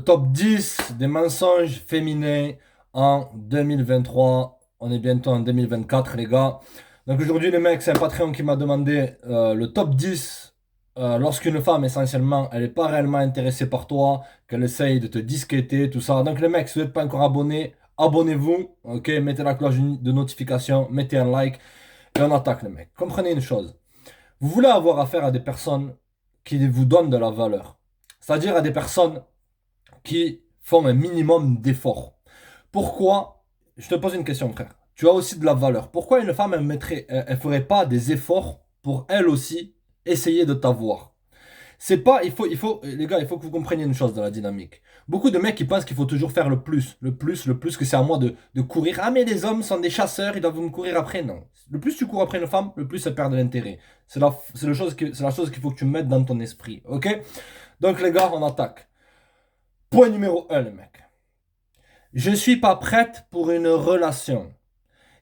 top 10 des mensonges féminins en 2023. On est bientôt en 2024, les gars. Donc aujourd'hui, les mecs, c'est un Patreon qui m'a demandé le top 10 lorsqu'une femme, essentiellement, elle n'est pas réellement intéressée par toi, qu'elle essaye de te disquêter, tout ça. Donc les mecs, si vous n'êtes pas encore abonnés, abonnez-vous, ok? Mettez la cloche de notification, mettez un like et on attaque, les mecs. Comprenez une chose. Vous voulez avoir affaire à des personnes qui vous donnent de la valeur. C'est-à-dire à des personnes qui font un minimum d'efforts. Pourquoi? Je te pose une question, frère. Tu as aussi de la valeur. Pourquoi une femme, elle ferait pas des efforts pour elle aussi essayer de t'avoir? C'est pas, les gars, il faut que vous compreniez une chose dans la dynamique. Beaucoup de mecs qui pensent qu'il faut toujours faire le plus, que c'est à moi de courir. Ah, mais les hommes sont des chasseurs, ils doivent me courir après. Non. Le plus tu cours après une femme, le plus elle perd de l'intérêt. C'est la chose qu'il faut que tu mettes dans ton esprit. Ok? Donc, les gars, on attaque. Point numéro un, les mecs. Je suis pas prête pour une relation.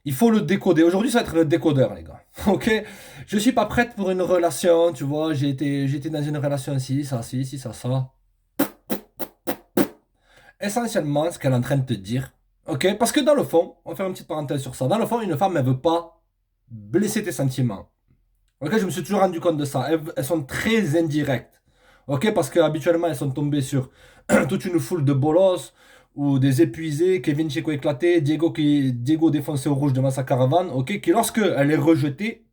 Il faut le décoder. Aujourd'hui, ça va être le décodeur, les gars. Ok? Je suis pas prête pour une relation, tu vois. J'ai été dans une relation ci, ça. Essentiellement, ce qu'elle est en train de te dire. Ok? Parce que dans le fond, on va faire une petite parenthèse sur ça. Dans le fond, une femme, elle veut pas blesser tes sentiments. Ok? Je me suis toujours rendu compte de ça. Elles sont très indirectes. Ok? Parce qu'habituellement, elles sont tombées sur toute une foule de bolos ou des épuisés, Kevin Chico éclaté, Diego défoncé au rouge devant sa caravane, ok? Qui lorsque elle est rejetée,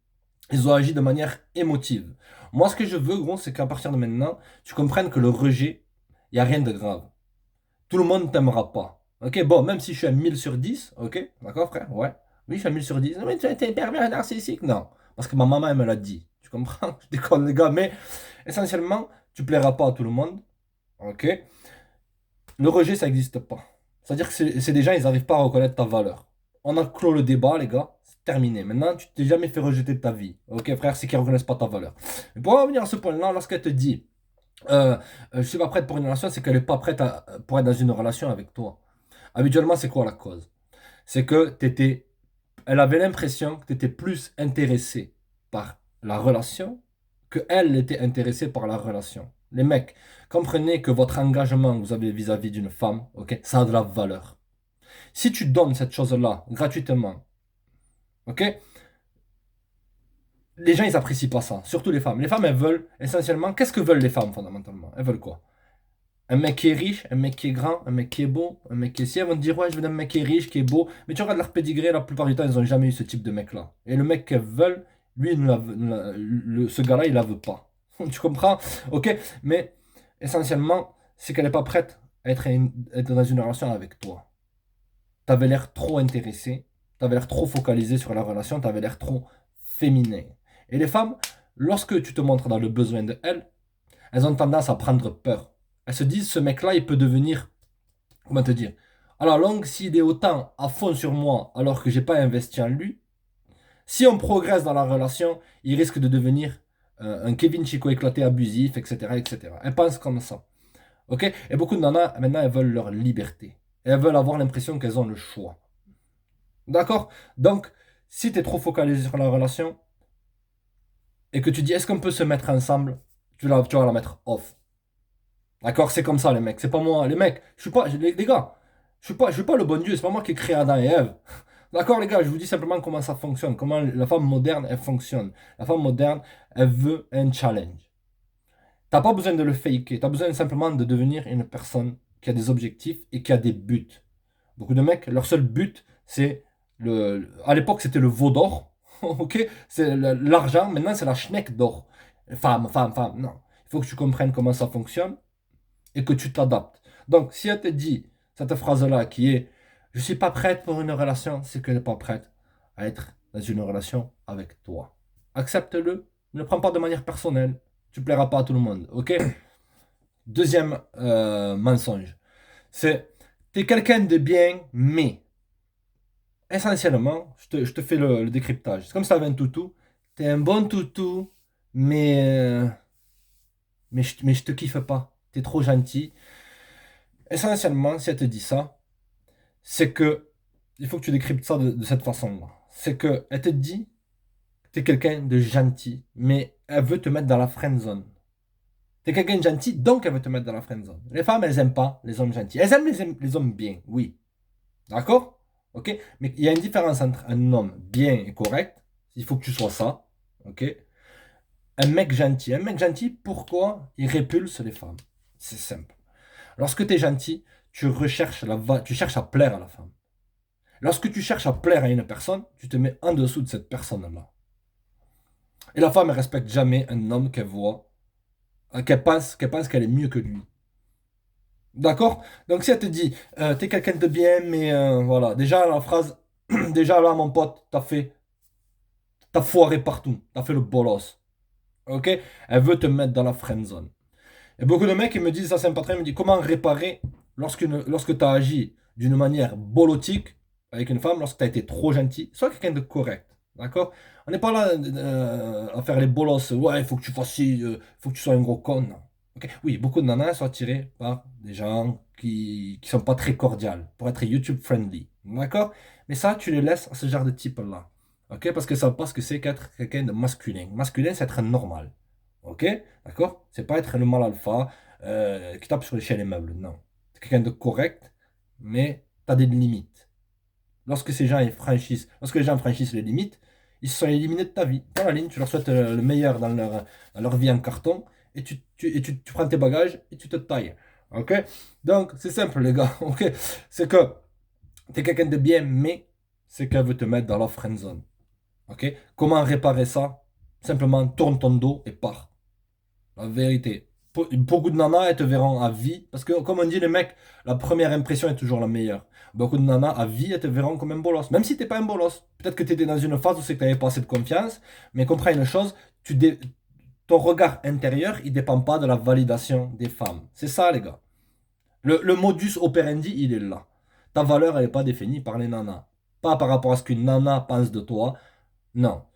ils ont agi de manière émotive. Moi, ce que je veux, gros, c'est qu'à partir de maintenant, tu comprennes que le rejet, il n'y a rien de grave. Tout le monde ne t'aimera pas. Ok, bon, même si je suis à 1000 sur 10, ok, d'accord, frère? Ouais. Oui, je suis à 1000 sur 10. Non, mais tu es pervers narcissique. Non, parce que ma maman, elle me l'a dit. Tu comprends? Je déconne, les gars, mais essentiellement, tu plairas pas à tout le monde, ok? Le rejet, ça n'existe pas. C'est-à-dire que c'est des gens, ils n'arrivent pas à reconnaître ta valeur. On a clos le débat, les gars. C'est terminé. Maintenant, tu t'es jamais fait rejeter de ta vie. Ok, frère, c'est qu'ils ne reconnaissent pas ta valeur. Mais pour en revenir à ce point-là, lorsqu'elle te dit je suis pas prête pour une relation, c'est qu'elle n'est pas prête pour être dans une relation avec toi. Habituellement, c'est quoi la cause? C'est que elle avait l'impression que tu étais plus intéressé par la relation que elle était intéressée par la relation. Les mecs, comprenez que votre engagement que vous avez vis-à-vis d'une femme, ok, ça a de la valeur. Si tu donnes cette chose-là gratuitement, ok, les gens ils apprécient pas ça, surtout les femmes. Les femmes elles veulent essentiellement, qu'est-ce que veulent les femmes fondamentalement? Elles veulent quoi? Un mec qui est riche, un mec qui est grand, un mec qui est beau, un mec qui est si, elles vont te dire ouais je veux un mec qui est riche, qui est beau, mais tu regardes leur pédigré, la plupart du temps ils ont jamais eu ce type de mec-là. Et le mec qu'elles veulent, lui, ce gars-là, il la veut pas. Tu comprends? Ok, mais essentiellement, c'est qu'elle n'est pas prête à être dans une relation avec toi. T'avais l'air trop intéressé, t'avais l'air trop focalisé sur la relation, t'avais l'air trop féminin. Et les femmes, lorsque tu te montres dans le besoin de elles, elles ont tendance à prendre peur. Elles se disent, ce mec-là, il peut devenir, comment te dire, à la longue, s'il est autant à fond sur moi alors que j'ai pas investi en lui, si on progresse dans la relation, il risque de devenir un Kevin Chico éclaté abusif, etc., etc. Elles pensent comme ça. Ok? Et beaucoup de nanas, maintenant, elles veulent leur liberté. Elles veulent avoir l'impression qu'elles ont le choix. D'accord? Donc, si tu es trop focalisé sur la relation et que tu dis, est-ce qu'on peut se mettre ensemble, tu vas la mettre off. D'accord? C'est comme ça, les mecs. C'est pas moi. Les mecs, je suis pas, les gars, je suis pas le bon Dieu. C'est pas moi qui ai créé Adam et Ève. D'accord, les gars, je vous dis simplement comment ça fonctionne. Comment la femme moderne, elle fonctionne. La femme moderne, elle veut un challenge. T'as pas besoin de le faker. T'as besoin simplement de devenir une personne qui a des objectifs et qui a des buts. Beaucoup de mecs, leur seul but, c'est à l'époque, c'était le veau d'or. Ok? C'est l'argent. Maintenant, c'est la schneck d'or. Femme. Non. Il faut que tu comprennes comment ça fonctionne et que tu t'adaptes. Donc, si elle te dit cette phrase-là qui est je suis pas prête pour une relation, c'est qu'elle n'est pas prête à être dans une relation avec toi. Accepte-le, ne le prends pas de manière personnelle. Tu plairas pas à tout le monde, ok? Deuxième mensonge, c'est t'es quelqu'un de bien, mais essentiellement, je te fais le décryptage. C'est comme si t'avais un toutou. T'es un bon toutou, mais je te kiffe pas. T'es trop gentil. Essentiellement, si elle te dit ça, c'est que il faut que tu décryptes ça de cette façon-là. C'est que elle te dit que tu es quelqu'un de gentil, mais elle veut te mettre dans la friend zone. T'es quelqu'un de gentil, donc elle veut te mettre dans la friendzone. Les femmes, elles aiment pas les hommes gentils. Elles aiment les hommes bien, oui. D'accord? Ok? Mais il y a une différence entre un homme bien et correct. Il faut que tu sois ça. Ok? Un mec gentil. Un mec gentil, pourquoi il répulse les femmes? C'est simple. Lorsque tu es gentil, tu cherches à plaire à la femme. Lorsque tu cherches à plaire à une personne, tu te mets en dessous de cette personne-là. Et la femme, elle respecte jamais un homme qu'elle voit, qu'elle pense qu'elle est mieux que lui. D'accord? Donc si elle te dit, t'es quelqu'un de bien, mais voilà, déjà la phrase, déjà là, mon pote, t'as foiré partout, t'as fait le bolos. Ok? Elle veut te mettre dans la friend zone. Et beaucoup de mecs, ils me disent, ça c'est un patron, ils me disent, comment réparer lorsque tu as agi d'une manière bolotique avec une femme, lorsque tu as été trop gentil, sois quelqu'un de correct. D'accord? On n'est pas là à faire les bolos, ouais, il faut que tu fasses ci, il faut que tu sois un gros con. Non. Ok. Oui, beaucoup de nanas sont attirées par des gens qui sont pas très cordiales, pour être YouTube friendly. D'accord? Mais ça, tu les laisses à ce genre de type-là. Ok? Parce que ça passe que c'est qu'être quelqu'un de masculin. Masculin, c'est être normal. Ok? D'accord? C'est pas être le mal alpha qui tape sur les chiens et les meubles. Non. C'est quelqu'un de correct, mais tu as des limites. Lorsque les gens franchissent les limites, ils se sont éliminés de ta vie. Dans la ligne, tu leur souhaites le meilleur dans leur vie en carton, et tu prends tes bagages et tu te tailles. Ok? Donc, c'est simple, les gars. Ok? C'est que tu es quelqu'un de bien, mais c'est qu'elle veut te mettre dans la friend zone. Ok? Comment réparer ça? Simplement, tourne ton dos et pars. La vérité. Beaucoup de nanas, elles te verront à vie. Parce que, comme on dit, les mecs, la première impression est toujours la meilleure. Beaucoup de nanas, à vie, elles te verront comme un bolos. Même si t'es pas un bolos. Peut-être que tu étais dans une phase où c'est que tu n'avais pas assez de confiance. Mais comprends une chose, ton regard intérieur, il dépend pas de la validation des femmes. C'est ça, les gars. Le modus operandi, il est là. Ta valeur, elle n'est pas définie par les nanas. Pas par rapport à ce qu'une nana pense de toi. Non.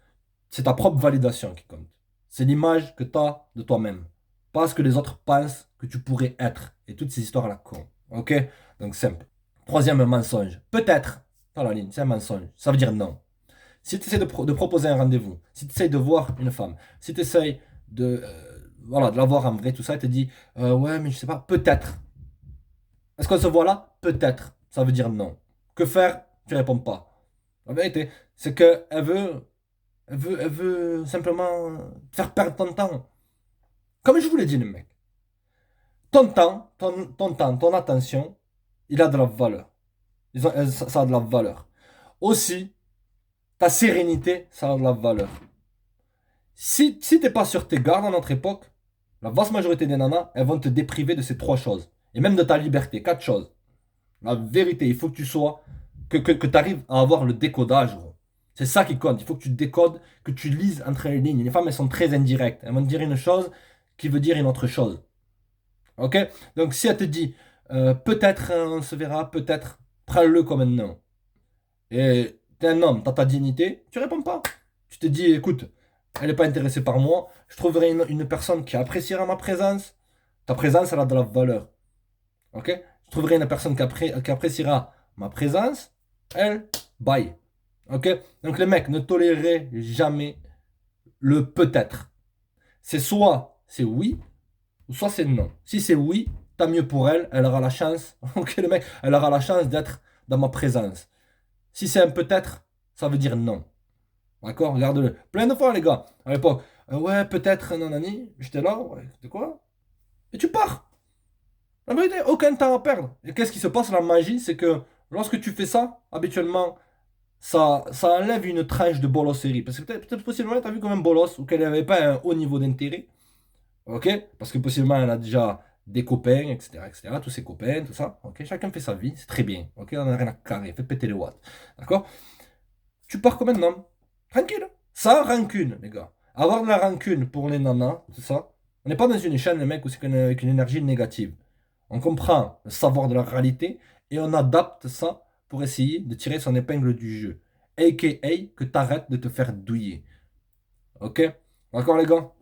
C'est ta propre validation qui compte. C'est l'image que tu as de toi-même. Pas ce que les autres pensent que tu pourrais être. Et toutes ces histoires-là con. Ok? Donc simple. Troisième mensonge. Peut-être. Dans la ligne, c'est un mensonge. Ça veut dire non. Si tu essaies de proposer un rendez-vous, si tu essaies de voir une femme, si tu essaies voilà, de la voir en vrai, tout ça, elle te dit ouais, mais je sais pas, peut-être. Est-ce qu'on se voit là? Peut-être. Ça veut dire non. Que faire? Tu réponds pas. La vérité, c'est qu'elle veut elle veut simplement te faire perdre ton temps. Comme je vous l'ai dit, le mec. Ton temps, ton attention, il a de la valeur. Ça a de la valeur. Aussi, ta sérénité, ça a de la valeur. Si t'es pas sur tes gardes à notre époque, la vaste majorité des nanas, elles vont te dépriver de ces trois choses. Et même de ta liberté. Quatre choses. La vérité, il faut que tu sois, que tu arrives à avoir le décodage, gros. C'est ça qui compte. Il faut que tu décodes, que tu lises entre les lignes. Les femmes, elles sont très indirectes. Elles vont te dire une chose qui veut dire une autre chose. Ok? Donc, si elle te dit, peut-être on se verra, peut-être, prends-le comme un non. Et t'es un homme, t'as ta dignité, tu réponds pas. Tu te dis, écoute, elle n'est pas intéressée par moi, je trouverai une personne qui appréciera ma présence. Ta présence, elle a de la valeur. Ok? Je trouverai une personne qui appréciera ma présence. Elle, bye. Ok? Donc les mecs, ne tolérez jamais le peut-être. C'est soit c'est oui, ou soit c'est non. Si c'est oui, tant mieux pour elle. Elle aura la chance. Ok, le mec, elle aura la chance d'être dans ma présence. Si c'est un peut-être, ça veut dire non. D'accord? Regarde-le. Plein de fois, les gars, à l'époque. Ouais, peut-être, nanani. J'étais là, ouais, de quoi? Et tu pars. La vérité, aucun temps à perdre. Et qu'est-ce qui se passe? La magie, c'est que lorsque tu fais ça, habituellement, ça enlève une tranche de bolosserie. Parce que peut-être possiblement, tu as vu comme un bolos ou qu'elle n'avait pas un haut niveau d'intérêt. Ok? Parce que possiblement, elle a déjà des copains, etc., etc., tous ses copains, tout ça. Ok? Chacun fait sa vie, c'est très bien. Ok? On n'a rien à carrer, fait péter les watts. D'accord? Tu pars comme un homme. Tranquille. Sans rancune, les gars. Avoir de la rancune pour les nanas, tout ça. On n'est pas dans une chaîne, les mecs, où c'est avec une énergie négative. On comprend le savoir de la réalité et on adapte ça pour essayer de tirer son épingle du jeu. AKA que t'arrêtes de te faire douiller. Ok? D'accord, les gars?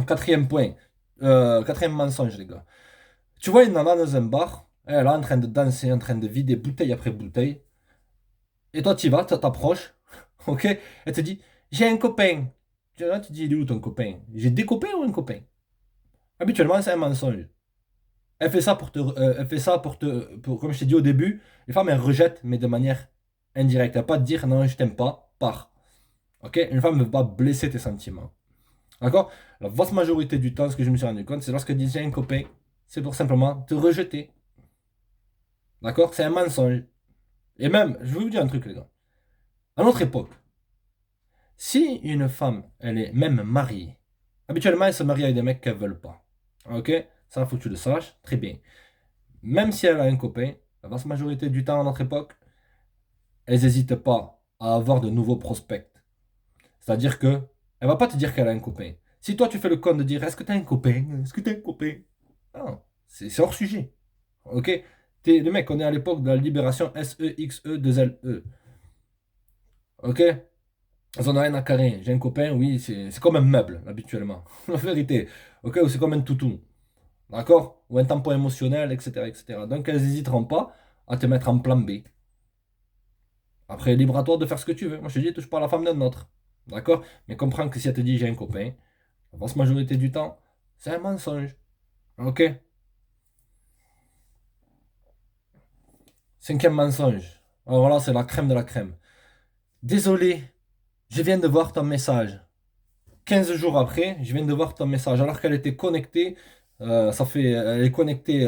Quatrième point. Quatrième mensonge, les gars. Tu vois une nana dans un bar, elle est là en train de danser, en train de vider bouteille après bouteille. Et toi, tu y vas, tu t'approches. Ok? Elle te dit, j'ai un copain. Là, tu dis, il est où ton copain? J'ai des copains ou un copain? Habituellement, c'est un mensonge. Elle fait ça pour elle fait ça comme je t'ai dit au début, les femmes, elles rejettent, mais de manière indirecte. Elle va pas te dire non, je t'aime pas, pars. Ok? Une femme ne veut pas blesser tes sentiments. D'accord? La vaste majorité du temps, ce que je me suis rendu compte, c'est lorsque dit j'ai un copain, c'est pour simplement te rejeter. D'accord? C'est un mensonge. Et même, je vais vous dire un truc, les gars. À notre époque, si une femme, elle est même mariée, habituellement, elle se marie avec des mecs qu'elle ne veut pas. Ok? Ça, faut que tu le saches. Très bien. Même si elle a un copain, la vaste majorité du temps à notre époque, elles n'hésitent pas à avoir de nouveaux prospects. C'est-à-dire que elle va pas te dire qu'elle a un copain. Si toi tu fais le con de dire est-ce que tu as un copain? Est-ce que tu as un copain? Non, c'est hors sujet. Ok? Le mec, on est à l'époque de la libération SEXE2LE. Ok? Ça n'a rien à carrer. J'ai un copain, oui, c'est comme un meuble, habituellement. La vérité. Ok? Ou c'est comme un toutou. D'accord? Ou un tampon émotionnel, etc., etc. Donc elles n'hésiteront pas à te mettre en plan B. Après, libre à toi de faire ce que tu veux. Moi, je te dis, touche pas à la femme d'un autre. D'accord? Mais comprends que si elle te dit j'ai un copain, la vaste majorité du temps, c'est un mensonge. Ok? Cinquième mensonge. Alors là, c'est la crème de la crème. Désolé, je viens de voir ton message. 15 jours après, je viens de voir ton message. Alors qu'elle était connectée, elle est connectée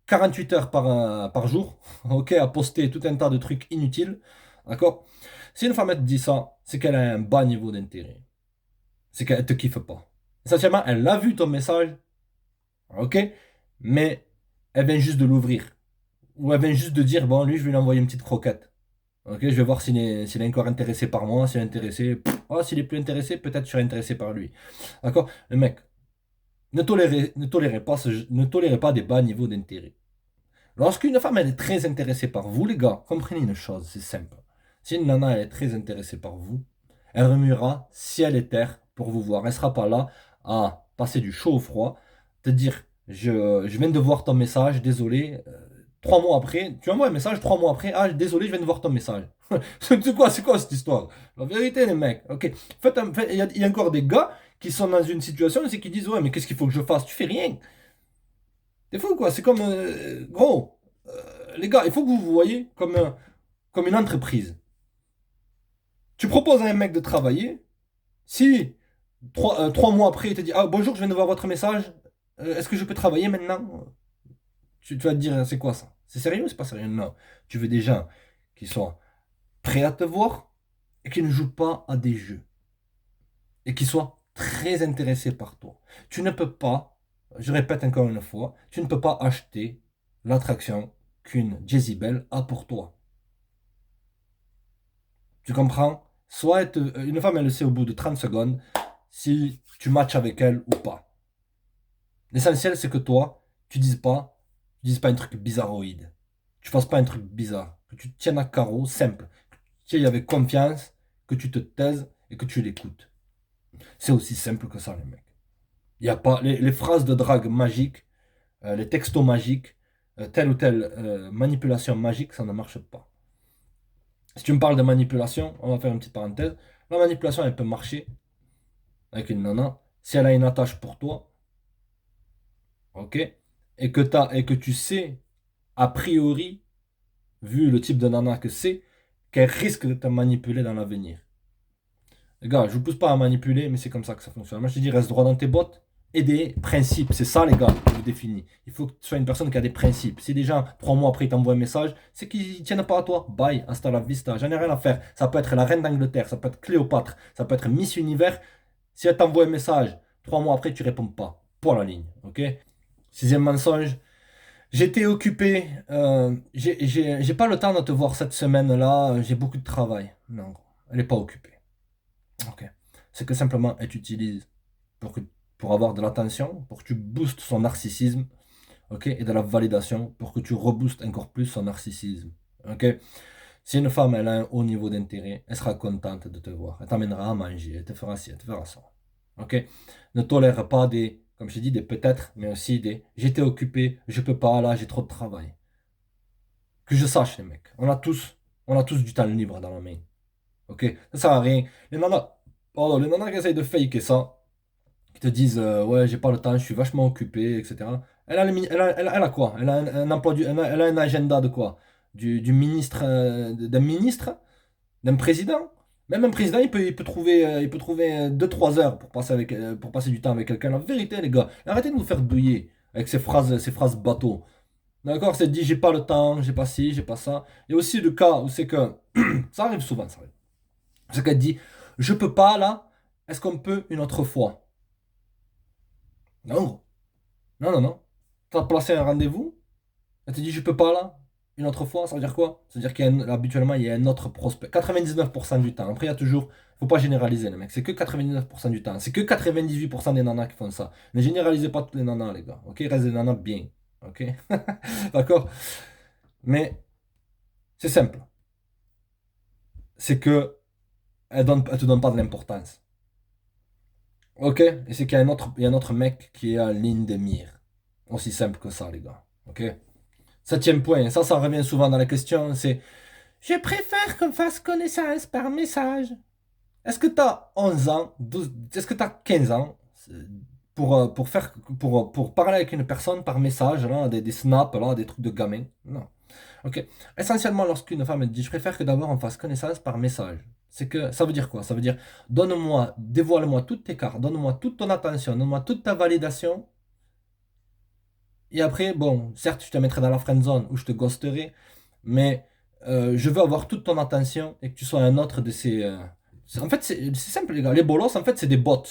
48 heures par jour. Ok? À poster tout un tas de trucs inutiles. D'accord? Si une femme elle te dit ça, c'est qu'elle a un bas niveau d'intérêt. C'est qu'elle te kiffe pas. Essentiellement, elle a vu ton message, ok, mais elle vient juste de l'ouvrir. Ou elle vient juste de dire, bon, lui, je vais lui envoyer une petite croquette. Ok, je vais voir s'il est encore intéressé par moi, s'il est intéressé. Oh, s'il est plus intéressé, peut-être je serai intéressé par lui. D'accord? Le mec, ne tolérez pas des bas niveaux d'intérêt. Lorsqu'une femme elle est très intéressée par vous, les gars, comprenez une chose, c'est simple. Si une nana elle est très intéressée par vous, elle remuera ciel et terre pour vous voir. Elle sera pas là à passer du chaud au froid, te dire je viens de voir ton message, désolé. 3 mois après, tu envoies un message 3 mois après, ah désolé, je viens de voir ton message. C'est quoi cette histoire? La vérité, les mecs. Ok. Il y a encore des gars qui sont dans une situation, c'est qu'ils disent ouais, mais qu'est-ce qu'il faut que je fasse? Tu fais rien. C'est fou, quoi. C'est comme. Gros, les gars, il faut que vous vous voyez comme une entreprise. Tu proposes à un mec de travailler. Si 3 mois après, il te dit ah, bonjour, je viens de voir votre message. Est-ce que je peux travailler maintenant? Tu vas te dire c'est quoi ça? C'est sérieux ou c'est pas sérieux? Non. Tu veux des gens qui soient prêts à te voir et qui ne jouent pas à des jeux. Et qui soient très intéressés par toi. Tu ne peux pas, je répète encore une fois, tu ne peux pas acheter l'attraction qu'une Jezebel a pour toi. Tu comprends? Soit une femme, elle le sait au bout de 30 secondes si tu matches avec elle ou pas. L'essentiel, c'est que toi, tu dises pas un truc bizarroïde. Tu fasses pas un truc bizarre. Que tu te tiennes à carreau, simple. Que tu y ailles avec confiance, que tu te taises et que tu l'écoutes. C'est aussi simple que ça, les mecs. Il n'y a pas les phrases de drague magiques, les textos magiques, telle ou telle manipulation magique, ça ne marche pas. Si tu me parles de manipulation, on va faire une petite parenthèse. La manipulation, elle peut marcher avec une nana si elle a une attache pour toi, ok? Et que tu sais, a priori, vu le type de nana que c'est, qu'elle risque de te manipuler dans l'avenir. Les gars, je vous pousse pas à manipuler, mais c'est comme ça que ça fonctionne. Moi, je te dis, reste droit dans tes bottes et des principes. C'est ça, les gars, que je vous définis. Il faut que tu sois une personne qui a des principes. Si des gens, 3 mois après, ils t'envoient un message, c'est qu'ils ne tiennent pas à toi. Bye, hasta la vista. J'en ai rien à faire. Ça peut être la reine d'Angleterre, ça peut être Cléopâtre, ça peut être Miss Univers. Si elle t'envoie un message, 3 mois après, tu réponds pas. Point la ligne, ok? Sixième mensonge. J'étais occupé. J'ai pas le temps de te voir cette semaine-là. J'ai beaucoup de travail. Non, elle n'est pas occupée. Ok. C'est que simplement elle t'utilise pour, que, pour avoir de l'attention, pour que tu boostes son narcissisme, ok, et de la validation pour que tu reboostes encore plus son narcissisme. Ok. Si une femme elle a un haut niveau d'intérêt, elle sera contente de te voir. Elle t'amènera à manger, elle te fera ci, elle te fera ça. Ok. Ne tolère pas des, comme je dis, des peut-être, mais aussi des j'étais occupé, je peux pas, là j'ai trop de travail. Que je sache, les mecs. On a tous du temps libre dans la main. Ok. Ça sert à rien. Les nanas qui essayent de faker ça, te disent ouais, j'ai pas le temps, je suis vachement occupé, etc. Elle a quoi? Elle a un emploi elle a un agenda de quoi? Du ministre, d'un ministre, d'un président. Même un président, il peut trouver 2 3 heures pour passer du temps avec quelqu'un. La vérité, les gars, arrêtez de nous faire douiller avec ces phrases bateau. D'accord? C'est dit, j'ai pas le temps, j'ai pas ci, j'ai pas ça. Il y a aussi le cas où c'est que, ça arrive souvent, ça arrive. C'est qu'elle dit, je peux pas là, est-ce qu'on peut une autre fois? Non, non, non, non. Tu as placé un rendez-vous, elle te dit je peux pas là, une autre fois, ça veut dire quoi? Ça veut dire qu'habituellement il y a un autre prospect. 99% du temps. Après, il y a toujours. Faut pas généraliser, les mecs. C'est que 99% du temps. C'est que 98% des nanas qui font ça. Ne généralisez pas toutes les nanas, les gars. Ok? Il reste des nanas bien. Ok? D'accord? Mais c'est simple. C'est que elle te donne pas de l'importance. Ok? Et c'est qu'il y a un autre mec qui est en ligne de mire. Aussi simple que ça, les gars. Ok? Septième point, ça revient souvent dans la question, c'est je préfère qu'on fasse connaissance par message. Est-ce que tu as 11 ans, 12, est-ce que tu as 15 ans pour parler avec une personne par message, là, des snaps, là, des trucs de gamin? Non. Ok. Essentiellement, lorsqu'une femme dit je préfère que d'abord on fasse connaissance par message, c'est que ça veut dire quoi? Ça veut dire donne-moi, dévoile-moi toutes tes cartes, donne-moi toute ton attention, donne-moi toute ta validation. Et après, bon, certes, je te mettrai dans la friend zone où je te ghosterai, mais je veux avoir toute ton attention et que tu sois un autre de ces. En fait, c'est simple, les gars. Les bolos, en fait, c'est des bots.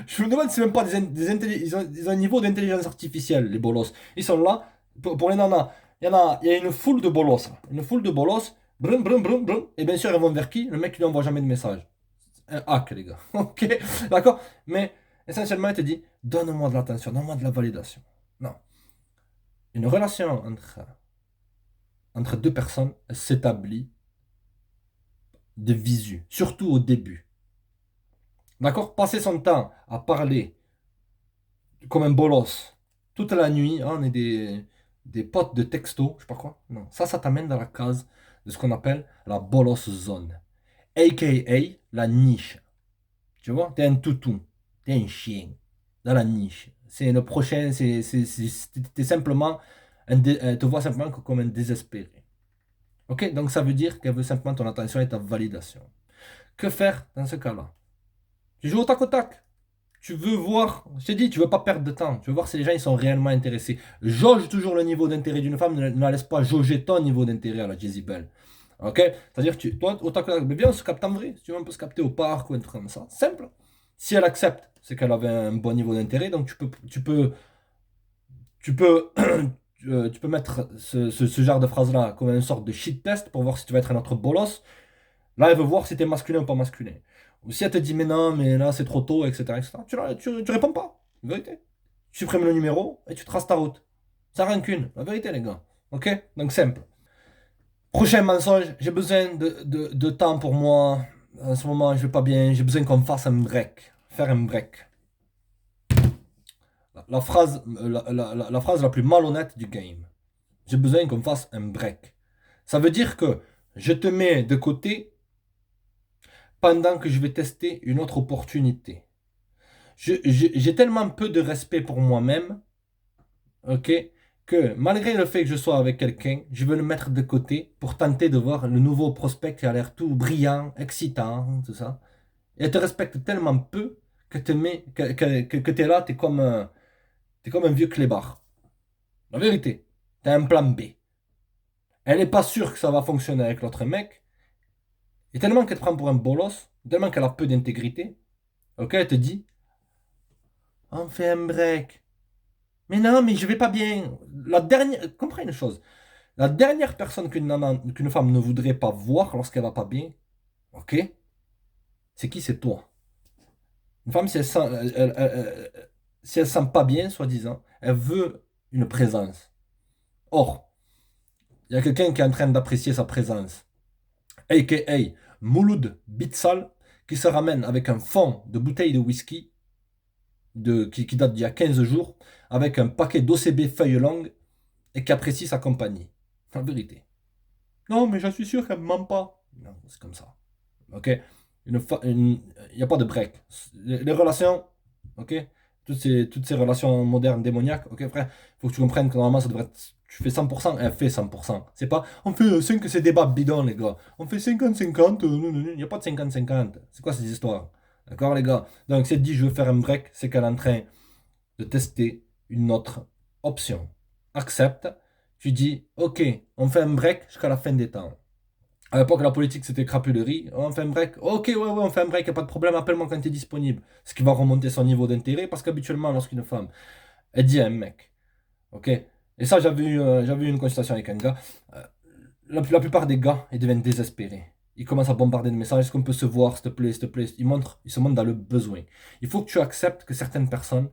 Je me demande si c'est même pas ils ont un niveau d'intelligence artificielle, les bolos. Ils sont là pour les nanas. Il y a une foule de bolos, là. Une foule de bolos. Brum, brum, brum, brum. Et bien sûr, ils vont vers qui? Le mec qui lui envoie jamais de message. Un hack, les gars. Ok? D'accord? Mais essentiellement, il te dit donne-moi de l'attention, donne-moi de la validation. Non. Une relation entre deux personnes s'établit de visu, surtout au début. D'accord? Passer son temps à parler comme un bolos toute la nuit, hein, on est des potes de texto, je sais pas quoi. Non, ça t'amène dans la case de ce qu'on appelle la bolos zone, aka la niche. Tu vois? T'es un toutou, t'es un chien dans la niche. C'est le prochain, t'es simplement, elle te voit simplement comme un désespéré. Ok, donc ça veut dire qu'elle veut simplement ton attention et ta validation. Que faire dans ce cas-là? Tu joues au tac au tac. Tu veux voir, je t'ai dit, tu veux pas perdre de temps. Tu veux voir si les gens ils sont réellement intéressés. Jauge toujours le niveau d'intérêt d'une femme, ne la laisse pas jauger ton niveau d'intérêt à la Jezebel. Ok? C'est-à-dire, toi, au tac au tac, mais bien, on se capte en vrai. Si tu veux, on peut se capter au parc ou un truc comme ça. Simple. Si elle accepte, c'est qu'elle avait un bon niveau d'intérêt. Donc, tu peux, tu peux mettre ce genre de phrase-là comme une sorte de shit test pour voir si tu vas être un autre bolos. Là, elle veut voir si t'es masculin ou pas masculin. Ou si elle te dit, mais non, mais là, c'est trop tôt, etc., etc., tu réponds pas. La vérité. Tu supprimes le numéro et tu traces ta route. Ça rancune. La vérité, les gars. Ok? Donc, simple. Prochain mensonge, j'ai besoin de temps pour moi. En ce moment, je vais pas bien. J'ai besoin qu'on fasse un break. Faire un break. La phrase la plus malhonnête du game. J'ai besoin qu'on fasse un break. Ça veut dire que je te mets de côté pendant que je vais tester une autre opportunité. J'ai tellement peu de respect pour moi-même, ok, que malgré le fait que je sois avec quelqu'un, je veux le mettre de côté pour tenter de voir le nouveau prospect qui a l'air tout brillant, excitant, tout ça. Et elle te respecte tellement peu que tu es là, t'es comme un vieux clébard. La vérité, t'as un plan B. Elle n'est pas sûre que ça va fonctionner avec l'autre mec, et tellement qu'elle te prend pour un bolos, tellement qu'elle a peu d'intégrité, ok, elle te dit, on fait un break. Mais non, mais je vais pas bien. Comprends une chose. La dernière personne qu'une femme ne voudrait pas voir lorsqu'elle va pas bien, ok? C'est qui? C'est toi. Une femme, si elle sent pas bien, soi-disant, elle veut une présence. Or, il y a quelqu'un qui est en train d'apprécier sa présence, a.k.a. Mouloud Bitsal, qui se ramène avec un fond de bouteille de whisky qui date d'il y a 15 jours, avec un paquet d'OCB feuilles longues et qui apprécie sa compagnie. En vérité. Non, mais je suis sûr qu'elle ne me ment pas. Non, c'est comme ça. Ok? Il n'y a pas de break. Les relations, ok? Toutes ces relations modernes démoniaques, ok, frère? Faut que tu comprennes que normalement, ça devrait être. Tu fais 100%, elle fait 100%. C'est pas, on fait 5, c'est débat bidon, les gars. On fait 50-50, non, non, non, il n'y a pas de 50-50. C'est quoi ces histoires? D'accord, les gars? Donc, si elle dit, je veux faire un break, c'est qu'elle est en train de tester une autre option. Accepte. Tu dis, ok, on fait un break jusqu'à la fin des temps. À l'époque, la politique, c'était crapulerie. On fait un break. Ok, ouais, ouais, on fait un break, y a pas de problème, appelle-moi quand tu es disponible. Ce qui va remonter son niveau d'intérêt, parce qu'habituellement, lorsqu'une femme, elle dit à un mec, ok? Et ça, j'avais eu une consultation avec un gars. Euh, la plupart des gars, ils deviennent désespérés. Ils commencent à bombarder de messages. Est-ce qu'on peut se voir, s'il te plaît, s'il te plaît? Ils se montrent dans le besoin. Il faut que tu acceptes que certaines personnes,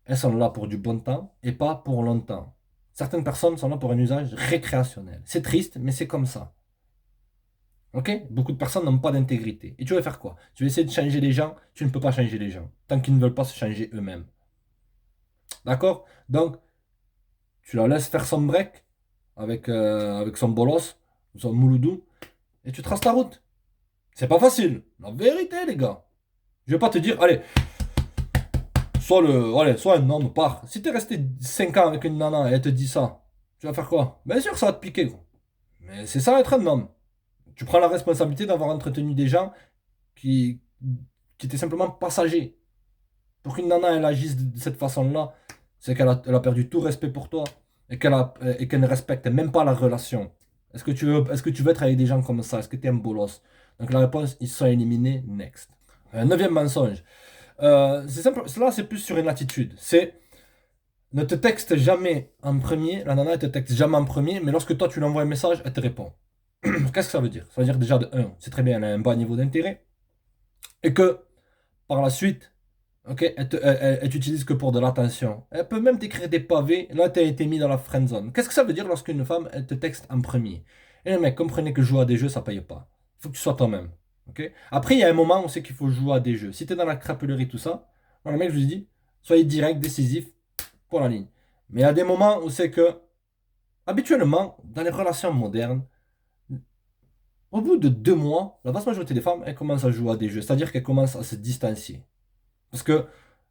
elles sont là pour du bon temps et pas pour longtemps. Certaines personnes sont là pour un usage récréationnel. C'est triste, mais c'est comme ça. Ok? Beaucoup de personnes n'ont pas d'intégrité. Et tu vas faire quoi? Tu vas essayer de changer les gens. Tu ne peux pas changer les gens tant qu'ils ne veulent pas se changer eux-mêmes. D'accord? Donc, tu la laisses faire son break avec son bolos, son mouloudou, et tu traces ta route. C'est pas facile. La vérité, les gars. Je vais pas te dire, allez, sois un homme, pars. Si t'es resté 5 ans avec une nana et elle te dit ça, tu vas faire quoi? Bien sûr, ça va te piquer, gros. Mais c'est ça être un homme. Tu prends la responsabilité d'avoir entretenu des gens qui, qui étaient simplement passagers. Pour qu'une nana elle agisse de cette façon-là, c'est qu'elle a perdu tout respect pour toi et qu'elle ne respecte même pas la relation. Est-ce que tu veux être avec des gens comme ça? Est-ce que tu es un bolos? Donc la réponse, ils sont éliminés. Next. Neuvième mensonge. C'est simple, cela c'est plus sur une attitude. C'est ne te texte jamais en premier. La nana elle te texte jamais en premier, mais lorsque toi tu lui envoies un message, elle te répond. Qu'est-ce que ça veut dire? Ça veut dire déjà de un, c'est très bien, elle a un bas niveau d'intérêt. Et que par la suite, ok, elle t'utilise que pour de l'attention. Elle peut même t'écrire des pavés. Là, tu as été mis dans la friend zone. Qu'est-ce que ça veut dire lorsqu'une femme, elle te texte en premier? Et le mec, comprenez que jouer à des jeux, ça paye pas. Il faut que tu sois toi-même. Ok. Après, il y a un moment où c'est qu'il faut jouer à des jeux. Si tu es dans la crapulerie, tout ça, voilà, le mec, je lui dis, soyez direct, décisif pour la ligne. Mais il y a des moments où c'est que, habituellement, dans les relations modernes, au bout de 2 mois, la vaste majorité des femmes, elles commencent à jouer à des jeux. C'est-à-dire qu'elles commencent à se distancier. Parce que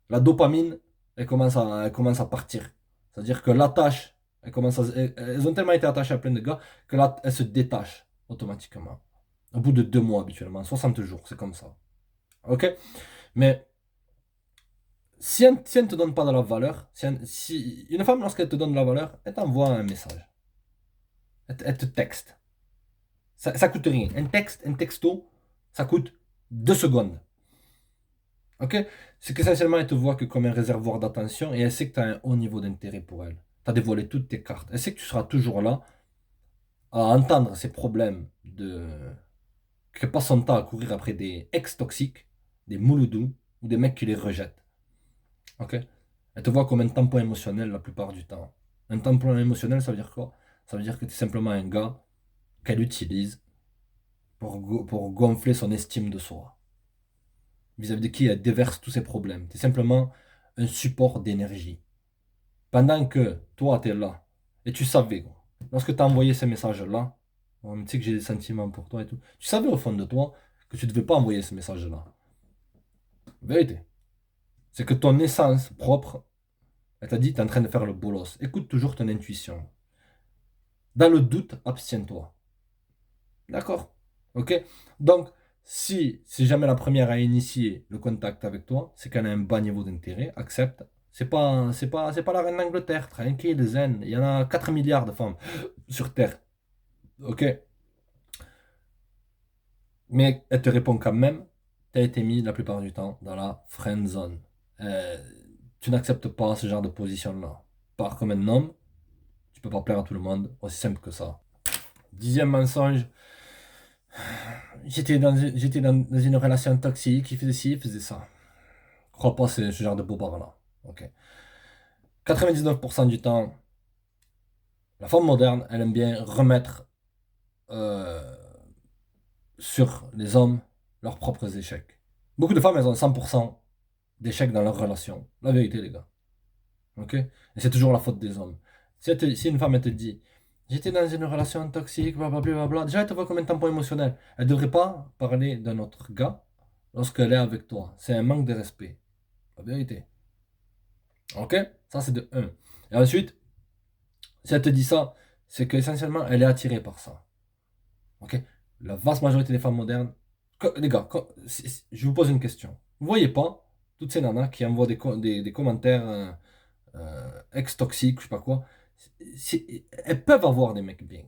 la dopamine, elle commence à partir. C'est-à-dire que l'attache, elles ont tellement été attachées à plein de gars que là, elles se détachent automatiquement. Au bout de 2 mois habituellement, 60 jours, c'est comme ça. Ok? Mais si elle ne te donne pas de la valeur, si une femme, lorsqu'elle te donne de la valeur, elle t'envoie un message. Elle te texte. Ça coûte rien. Un texte, un texto, ça coûte 2 secondes. Ok? C'est qu'essentiellement, elle te voit que comme un réservoir d'attention et elle sait que tu as un haut niveau d'intérêt pour elle. Tu as dévoilé toutes tes cartes. Elle sait que tu seras toujours là à entendre ses problèmes qu'elle passe son temps à courir après des ex toxiques, des mouloudous ou des mecs qui les rejettent. Ok? Elle te voit comme un tampon émotionnel la plupart du temps. Un tampon émotionnel, ça veut dire quoi? Ça veut dire que tu es simplement un gars qu'elle utilise pour gonfler son estime de soi, vis-à-vis de qui elle déverse tous ses problèmes. Tu es simplement un support d'énergie. Pendant que toi, tu es là, et tu savais, gros, lorsque tu as envoyé ces messages-là, tu sais que j'ai des sentiments pour toi et tout, tu savais au fond de toi que tu ne devais pas envoyer ce message-là. Vérité. C'est que ton essence propre, elle t'a dit, tu es en train de faire le bolos. Écoute toujours ton intuition. Dans le doute, abstiens-toi. D'accord? Ok? Donc, si jamais la première a initié le contact avec toi, c'est qu'elle a un bas niveau d'intérêt, accepte. C'est pas la reine d'Angleterre, tranquille, zen. Il y en a 4 milliards de femmes sur Terre. Ok? Mais elle te répond quand même, tu as été mis la plupart du temps dans la friend zone. Euh, Tu n'acceptes pas ce genre de position-là. Pars comme un homme, tu peux pas plaire à tout le monde, aussi simple que ça. Dixième mensonge, j'étais dans une relation toxique, il faisait ci, il faisait ça. Crois pas ce genre de bobard-là. Ok. 99% du temps, la femme moderne, elle aime bien remettre euh, sur les hommes leurs propres échecs. Beaucoup de femmes, elles ont 100% d'échecs dans leur relation. La vérité, les gars. Ok? Et c'est toujours la faute des hommes. Si une femme, elle te dit, j'étais dans une relation toxique, blablabla, déjà, elle te voit comme un tampon émotionnel. Elle ne devrait pas parler d'un autre gars lorsqu'elle est avec toi. C'est un manque de respect. La vérité. Ok? Ça, c'est de un. Et ensuite, si elle te dit ça, c'est qu'essentiellement, elle est attirée par ça. Ok? La vaste majorité des femmes modernes. Les gars, je vous pose une question. Vous voyez pas toutes ces nanas qui envoient des commentaires ex-toxiques, je sais pas quoi. Elles peuvent avoir des mecs bien.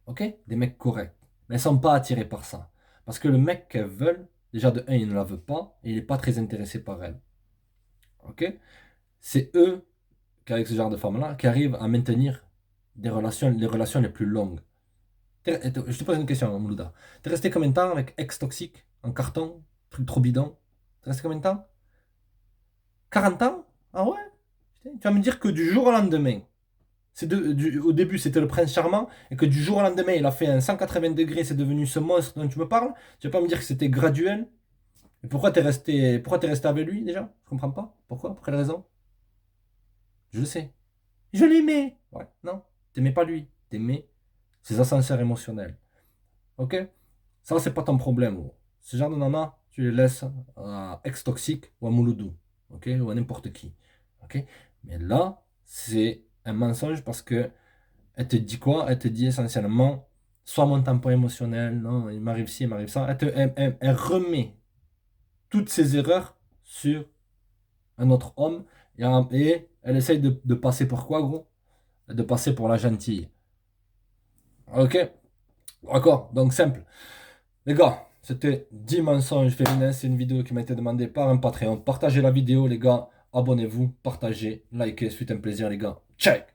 Ok? Des mecs corrects. Mais elles sont pas attirées par ça. Parce que le mec qu'elles veulent, déjà de un, il ne la veut pas et il n'est pas très intéressé par elle. Ok? C'est eux, qu'avec ce genre de femmes-là, qui arrivent à maintenir les relations les plus longues. Je te pose une question, Moulouda. T'es resté combien de temps avec ex-toxique, en carton, truc trop bidon? T'es resté combien de temps? 40 ans? Ah ouais? Putain, tu vas me dire que du jour au lendemain, au début c'était le prince charmant, et que du jour au lendemain il a fait un 180 degrés, c'est devenu ce monstre dont tu me parles? Tu vas pas me dire que c'était graduel? Et pourquoi t'es resté avec lui déjà? Je comprends pas. Pourquoi? Pour quelle raison? Je le sais. Je l'aimais. Ouais, non. T'aimais pas lui. T'aimais ses ascenseurs émotionnels. Ok? Ça, c'est pas ton problème, gros. Ce genre de nana, tu les laisses à ex-toxique ou à Mouloudou. Ok? Ou à n'importe qui. Ok? Mais là, c'est un mensonge parce que elle te dit quoi? Elle te dit essentiellement, soit mon tampon émotionnel, non, il m'arrive ci, il m'arrive ça. Elle remet toutes ses erreurs sur un autre homme et elle essaye de passer pour quoi, gros? De passer pour la gentille. Ok? D'accord? Donc simple. Les gars, c'était 10 mensonges féminins. C'est une vidéo qui m'a été demandée par un Patreon. Partagez la vidéo, les gars. Abonnez-vous, partagez, likez. C'est un plaisir, les gars. Check!